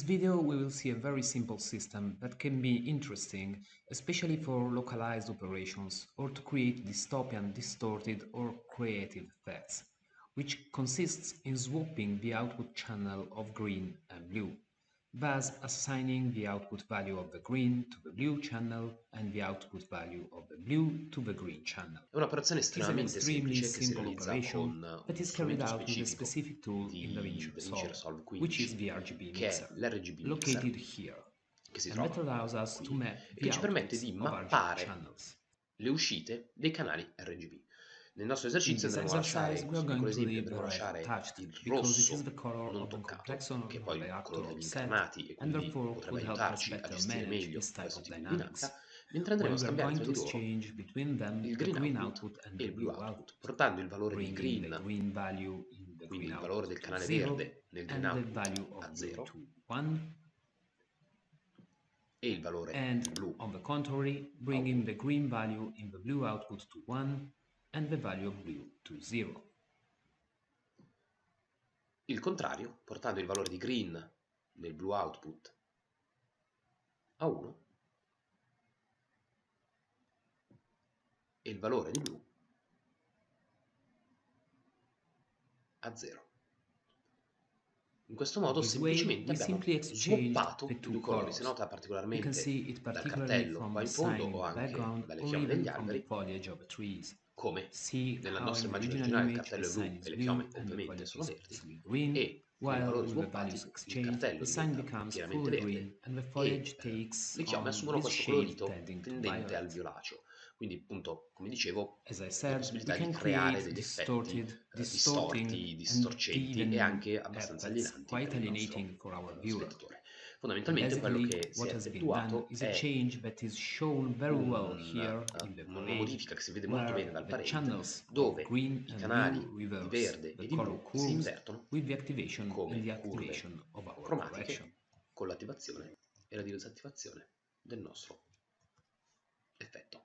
video we will see a very simple system that can be interesting, especially for localized operations or to create dystopian, distorted or creative effects, which consists in swapping the output channel of green and blue, thus assigning the output value of the green to the blue channel and the output value of the blue to the green channel. È un'operazione It is an estremamente extremely semplice che si simple realizza operation con that uno is carried strumento out with a specifico specific tool in di DaVinci DaVinci Resolve, Resolve which is 15, the RGB che è mixer, l'RGB located Mixer, here, che si and that trova allows us to qui, map e the che ci permette outputs di of RGB mappare channels. le uscite dei canali RGB. Nel nostro In esercizio this andremo a lasciare, exercise, in we are questo going piccolo to esempio, leave the andremo a red lasciare untouched il because it is rosso the color non of the toccato, complexon che è of poi the il colore reactor degli offset, incarnati e and quindi therefore potrebbe could help us aiutarci a better gestire manage meglio this type questo of tipo di dynamics, dinamica, mentre andremo where a we are scambiare going tra to di loro exchange between them il the green green output output and e the il blue blue output, output, portando il valore di bringing the green, green value in the quindi green il valore output del to canale 0 verde nel green and the output value of a blue 0 to 1, e il valore and blu on the contrary, bringing the green value in the blue output to 1 and the value of blue to 0. il contrario, portando il valore di green nel blue output a 1 e il valore di blu a 0. In questo modo semplicemente abbiamo swappato i due colori. Si nota particolarmente dal cartello qua in fondo o anche dalle fiamme degli alberi come nella nostra immagine originale il cartello è blu e le fiamme ovviamente sono verdi, e con i valori swappati il cartello diventa pienamente verde e le fiamme assumono questo colorito tendente al violaceo. Quindi appunto, come dicevo, la possibilità di creare degli effetti distorti, distorcenti e anche abbastanza alienanti per il nostro spettatore. Fondamentalmente quello che si è effettuato è una modifica che si vede molto bene dal parente, dove i canali di verde e di blu si invertono come curve cromatiche con l'attivazione e la disattivazione del nostro effetto.